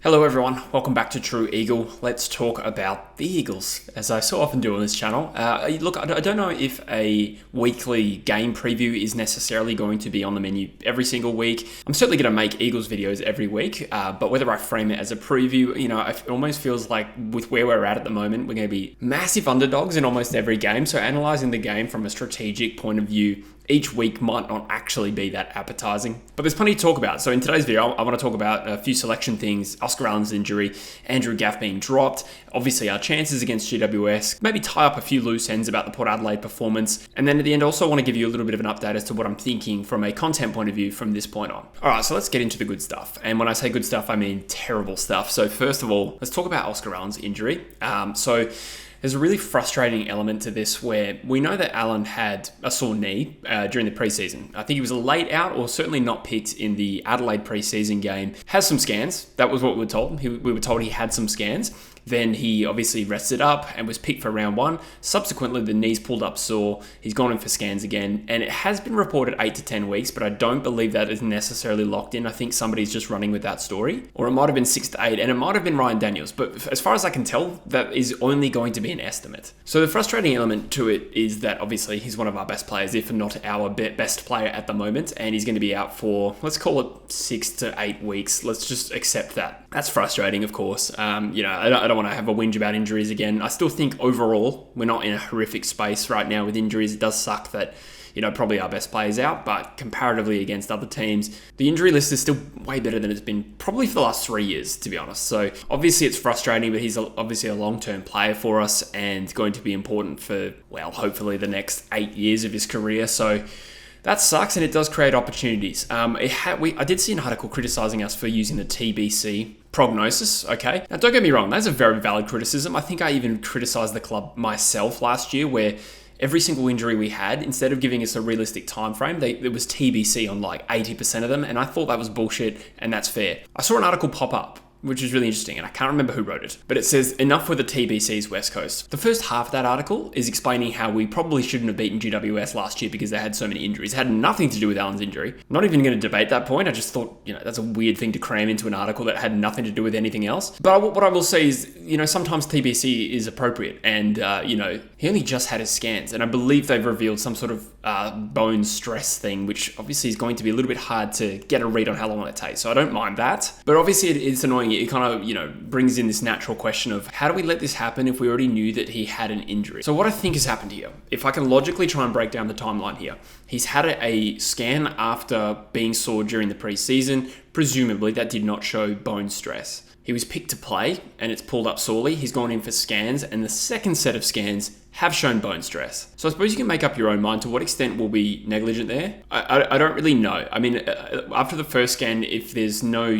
Hello everyone, welcome back to True Eagle. Let's talk about the Eagles, as I so often do on this channel. Look, I don't know if a weekly game preview is necessarily going to be on the menu every single week. I'm certainly going to make Eagles videos every week, but whether I frame it as a preview, it almost feels like with where we're at the moment, we're going to be massive underdogs in almost every game. So analysing the game from a strategic point of view each week might not actually be that appetizing, but there's plenty to talk about. So in today's video, I want to talk about a few selection things: Oscar Allen's injury, Andrew Gaff being dropped, obviously our chances against GWS, maybe tie up a few loose ends about the Port Adelaide performance, and then at the end, also want to give you a little bit of an update as to what I'm thinking from a content point of view from this point on. All right, so let's get into the good stuff. And when I say good stuff, I mean terrible stuff. So first of all, let's talk about Oscar Allen's injury. There's a really frustrating element to this where we know that Allen had a sore knee during the preseason. I think he was late out or certainly not picked in the Adelaide preseason game. Has some scans. That was what we were told. We were told he had some scans. Then he obviously rested up and was picked for round one. Subsequently, the knee's pulled up sore. He's gone in for scans again. And it has been reported 8 to 10 weeks, but I don't believe that is necessarily locked in. I think somebody's just running with that story. Or it might have been 6 to 8, and it might have been Ryan Daniels. But as far as I can tell, that is only going to be an estimate. So the frustrating element to it is that obviously he's one of our best players, if not our best player at the moment. And he's going to be out for, let's call it 6 to 8 weeks. Let's just accept that. That's frustrating, of course. I don't want to have a whinge about injuries again. I still think overall we're not in a horrific space right now with injuries. It does suck that probably our best players out, but comparatively against other teams, the injury list is still way better than it's been probably for the last 3 years, to be honest. So obviously it's frustrating, but he's obviously a long-term player for us and going to be important for, well, hopefully the next 8 years of his career. So that sucks, and it does create opportunities. I did see an article criticizing us for using the TBC prognosis, okay? Now, don't get me wrong, that's a very valid criticism. I think I even criticized the club myself last year, where every single injury we had, instead of giving us a realistic time frame, it was TBC on like 80% of them, and I thought that was bullshit, and that's fair. I saw an article pop up, which is really interesting, and I can't remember who wrote it, but it says, enough with the TBC's West Coast. The first half of that article is explaining how we probably shouldn't have beaten GWS last year because they had so many injuries. It had nothing to do with Allen's injury. I'm not even going to debate that point. I just thought, that's a weird thing to cram into an article that had nothing to do with anything else. But what I will say is, sometimes TBC is appropriate, and, he only just had his scans, and I believe they've revealed some sort of bone stress thing, which obviously is going to be a little bit hard to get a read on how long it takes. So I don't mind that. But obviously it's annoying. It kind of, brings in this natural question of how do we let this happen if we already knew that he had an injury? So what I think has happened here, if I can logically try and break down the timeline here, he's had a scan after being sore during the preseason. Presumably that did not show bone stress. He was picked to play and it's pulled up sorely. He's gone in for scans, and the second set of scans have shown bone stress. So I suppose you can make up your own mind to what extent we'll be negligent there. I don't really know. I mean, after the first scan, if there's no,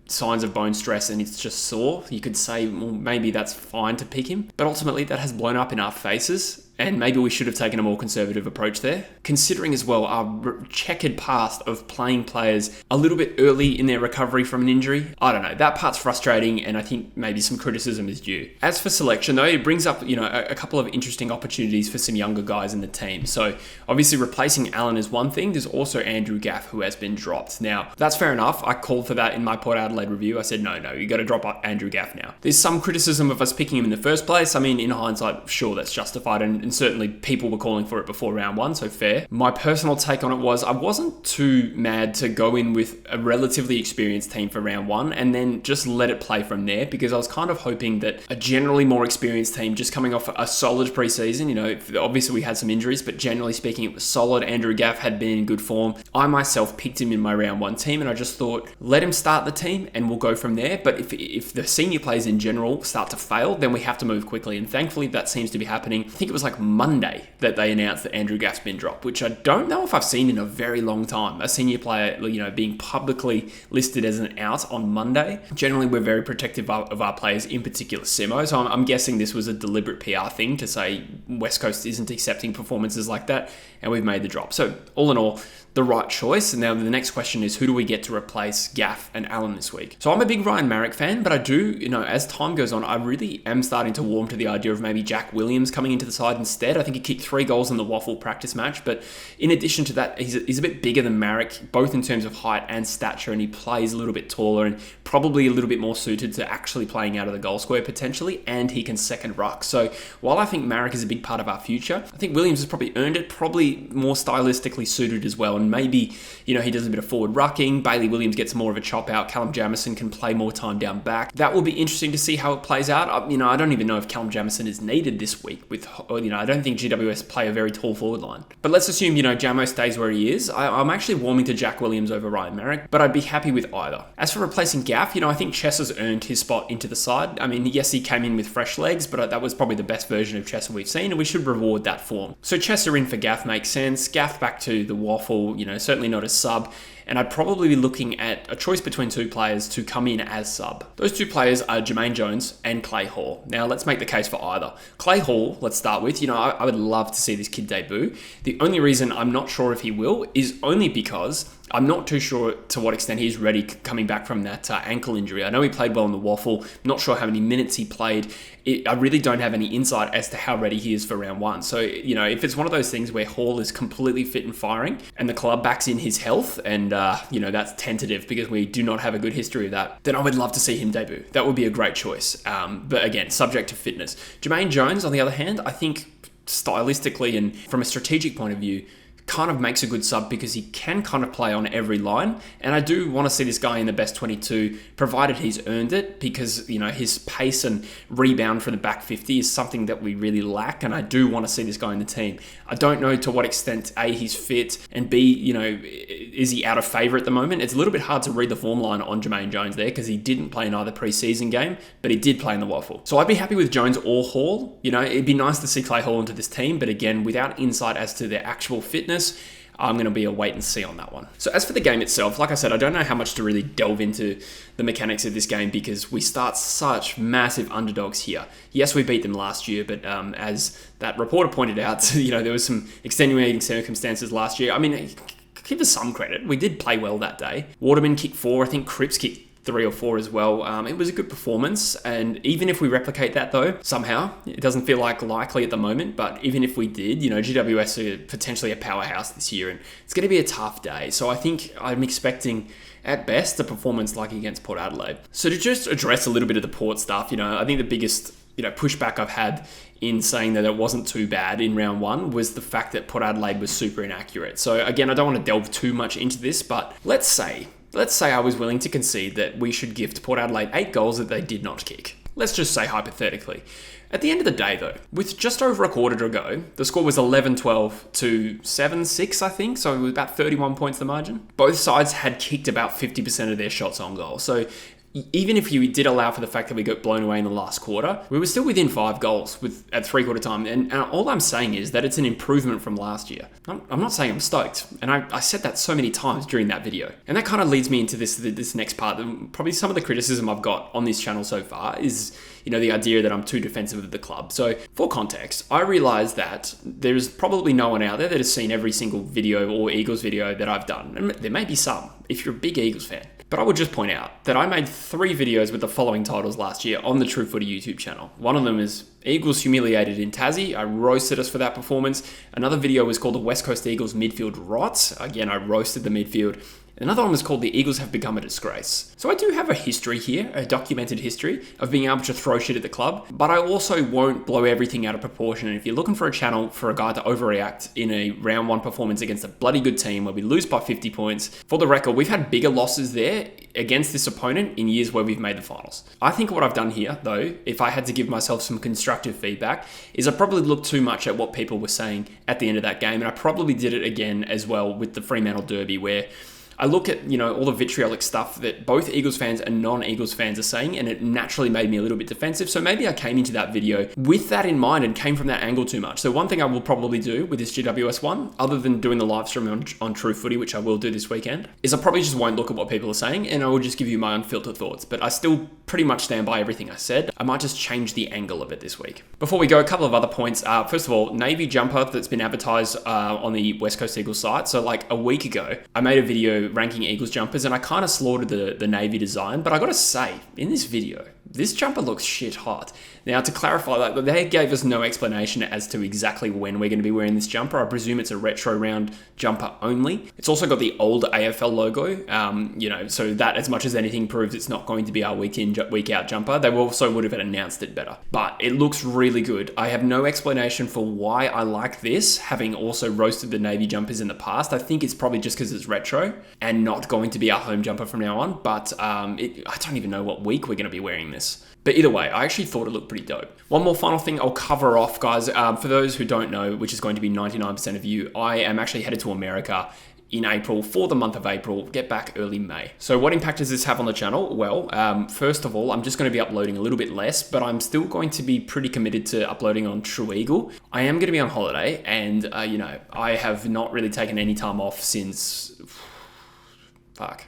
signs of bone stress and it's just sore, you could say, well, maybe that's fine to pick him. But ultimately that has blown up in our faces, and maybe we should have taken a more conservative approach there. Considering as well our checkered past of playing players a little bit early in their recovery from an injury. I don't know, that part's frustrating, and I think maybe some criticism is due. As for selection though, it brings up, a couple of interesting opportunities for some younger guys in the team. So obviously replacing Allen is one thing. There's also Andrew Gaff, who has been dropped. Now, that's fair enough. I called for that in my Port Adelaide review. I said, no, you got to drop Andrew Gaff now. There's some criticism of us picking him in the first place. I mean, in hindsight, sure, that's justified, and certainly people were calling for it before round one, so fair. My personal take on it was I wasn't too mad to go in with a relatively experienced team for round one and then just let it play from there, because I was kind of hoping that a generally more experienced team, just coming off a solid preseason, obviously we had some injuries, but generally speaking, it was solid. Andrew Gaff had been in good form. I myself picked him in my round one team, and I just thought, let him start the team and we'll go from there. But if the senior players in general start to fail, then we have to move quickly, and thankfully that seems to be happening. I think it was like Monday that they announced that Andrew Gaff's been dropped, which I don't know if I've seen in a very long time. A senior player, being publicly listed as an out on Monday. Generally, we're very protective of our players, in particular Simo. So I'm guessing this was a deliberate PR thing to say West Coast isn't accepting performances like that, and we've made the drop. So all in all, the right choice. And now the next question is, who do we get to replace Gaff and Allen this week? So I'm a big Ryan Marrick fan, but I do, as time goes on, I really am starting to warm to the idea of maybe Jack Williams coming into the side instead. I think he kicked 3 goals in the Waffle practice match, but in addition to that, he's a bit bigger than Marrick, both in terms of height and stature, and he plays a little bit taller and probably a little bit more suited to actually playing out of the goal square potentially, and he can second ruck. So while I think Marrick is a big part of our future, I think Williams has probably earned it, probably more stylistically suited as well, and maybe, he does a bit of forward rucking, Bailey Williams gets more of a chop out, Callum Jamieson can play more time down back. That will be interesting to see how it plays out. I don't even know if Callum Jamieson is needed this week I don't think GWS play a very tall forward line. But let's assume, Jamo stays where he is. I'm actually warming to Jack Williams over Ryan Marrick, but I'd be happy with either. As for replacing Gaff, I think Chess has earned his spot into the side. Yes, he came in with fresh legs, but that was probably the best version of Chess we've seen, and we should reward that form. So Chesser in for Gaff makes sense. Gaff back to the Waffle, certainly not a sub. And I'd probably be looking at a choice between 2 players to come in as sub. Those 2 players are Jermaine Jones and Clay Hall. Now, let's make the case for either. Clay Hall, let's start with. I would love to see this kid debut. The only reason I'm not sure if he will is only because I'm not too sure to what extent he's ready coming back from that ankle injury. I know he played well in the Waffle. Not sure how many minutes he played. I really don't have any insight as to how ready he is for round 1. So, if it's one of those things where Hall is completely fit and firing and the club backs in his health and, that's tentative because we do not have a good history of that, then I would love to see him debut. That would be a great choice. But again, subject to fitness. Jermaine Jones, on the other hand, I think stylistically and from a strategic point of view, kind of makes a good sub because he can kind of play on every line. And I do want to see this guy in the best 22, provided he's earned it, because, his pace and rebound for the back 50 is something that we really lack. And I do want to see this guy in the team. I don't know to what extent, A, he's fit, and B, is he out of favour at the moment? It's a little bit hard to read the form line on Jermaine Jones there because he didn't play in either preseason game, but he did play in the Waffle. So I'd be happy with Jones or Hall. It'd be nice to see Clay Hall into this team, but again, without insight as to their actual fitness, I'm going to be a wait and see on that one. So as for the game itself, like I said, I don't know how much to really delve into the mechanics of this game because we start such massive underdogs here. Yes, we beat them last year, but as that reporter pointed out, there was some extenuating circumstances last year. Give us some credit. We did play well that day. Waterman kicked 4. I think Cripps kicked 3 or 4 as well. It was a good performance, and even if we replicate that though, somehow, it doesn't feel likely at the moment, but even if we did, GWS are potentially a powerhouse this year, and it's going to be a tough day. So I think I'm expecting, at best, a performance like against Port Adelaide. So to just address a little bit of the Port stuff, I think the biggest pushback I've had in saying that it wasn't too bad in round 1 was the fact that Port Adelaide was super inaccurate. So again, I don't want to delve too much into this, but let's say I was willing to concede that we should gift Port Adelaide 8 goals that they did not kick. Let's just say hypothetically. At the end of the day though, with just over a quarter to go, the score was 11-12 to 7-6, I think, so it was about 31 points the margin. Both sides had kicked about 50% of their shots on goal. So even if you did allow for the fact that we got blown away in the last quarter, we were still within 5 goals at 3/4 time. And all I'm saying is that it's an improvement from last year. I'm not saying I'm stoked. And I said that so many times during that video. And that kind of leads me into this next part. Probably some of the criticism I've got on this channel so far is, the idea that I'm too defensive of the club. So for context, I realize that there's probably no one out there that has seen every single video or Eagles video that I've done. And there may be some, if you're a big Eagles fan. But I would just point out that I made 3 videos with the following titles last year on the True Footy YouTube channel. One of them is Eagles humiliated in Tassie. I roasted us for that performance. Another video was called the West Coast Eagles midfield rot. Again, I roasted the midfield. Another one was called The Eagles Have Become a Disgrace. So I do have a history here, a documented history of being able to throw shit at the club, but I also won't blow everything out of proportion. And if you're looking for a channel for a guy to overreact in a round 1 performance against a bloody good team where we lose by 50 points, for the record, we've had bigger losses there against this opponent in years where we've made the finals. I think what I've done here, though, if I had to give myself some constructive feedback, is I probably looked too much at what people were saying at the end of that game, and I probably did it again as well with the Fremantle Derby, where I look at, all the vitriolic stuff that both Eagles fans and non-Eagles fans are saying, and it naturally made me a little bit defensive. So maybe I came into that video with that in mind and came from that angle too much. So one thing I will probably do with this GWS one, other than doing the live stream on True Footy, which I will do this weekend, is I probably just won't look at what people are saying, and I will just give you my unfiltered thoughts. But I still pretty much stand by everything I said. I might just change the angle of it this week. Before we go, a couple of other points. First of all, Navy jumper that's been advertised on the West Coast Eagles site. So like a week ago, I made a video ranking Eagles jumpers, and I kind of slaughtered the Navy design. But I got to say, in this video, this jumper looks shit hot. Now, to clarify that, they gave us no explanation as to exactly when we're going to be wearing this jumper. I presume it's a retro round jumper only. It's also got the old AFL logo, so that as much as anything proves it's not going to be our week in, week out jumper. They also would have announced it better. But it looks really good. I have no explanation for why I like this, having also roasted the Navy jumpers in the past. I think it's probably just because it's retro and not going to be our home jumper from now on. But I don't even know what week we're going to be wearing this. But either way, I actually thought it looked pretty dope. One more final thing I'll cover off, guys. For those who don't know, which is going to be 99% of you, I am actually headed to America in April for the month of April, get back early May. So what impact does this have on the channel? Well, first of all, I'm just going to be uploading a little bit less, but I'm still going to be pretty committed to uploading on True Eagle. I am going to be on holiday, and I have not really taken any time off since... Fuck.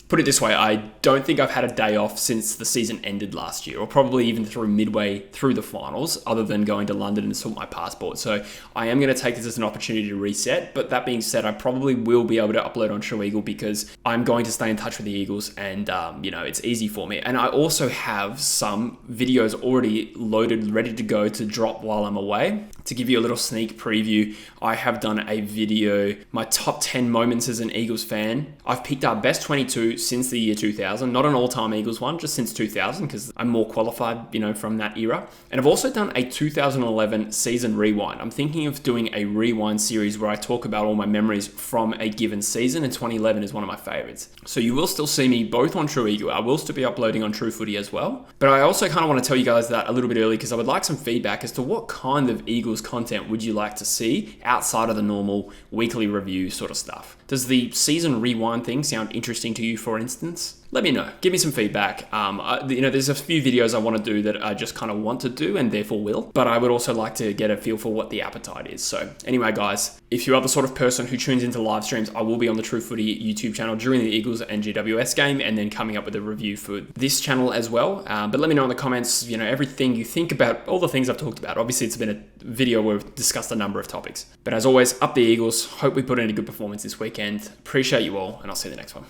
Put it this way, I don't think I've had a day off since the season ended last year, or probably even through midway through the finals, other than going to London and sort my passport. So I am going to take this as an opportunity to reset. But that being said, I probably will be able to upload on True Eagle because I'm going to stay in touch with the Eagles, and it's easy for me. And I also have some videos already loaded, ready to go to drop while I'm away. To give you a little sneak preview, I have done a video, my top 10 moments as an Eagles fan. I've picked our best 22 since the year 2000, not an all-time Eagles one, just since 2000, because I'm more qualified, from that era. And I've also done a 2011 season rewind. I'm thinking of doing a rewind series where I talk about all my memories from a given season, and 2011 is one of my favorites. So you will still see me both on True Eagle. I will still be uploading on True Footy as well. But I also kind of want to tell you guys that a little bit early because I would like some feedback as to what kind of Eagles content would you like to see outside of the normal weekly review sort of stuff. Does the season rewind thing sound interesting to you, for instance? Let me know. Give me some feedback. There's a few videos I want to do that I just kind of want to do and therefore will, but I would also like to get a feel for what the appetite is. So anyway, guys, if you are the sort of person who tunes into live streams, I will be on the True Footy YouTube channel during the Eagles and GWS game, and then coming up with a review for this channel as well. But let me know in the comments, everything you think about all the things I've talked about. Obviously, it's been a video where we've discussed a number of topics. But as always, up the Eagles. Hope we put in a good performance this weekend. Appreciate you all, and I'll see you in the next one.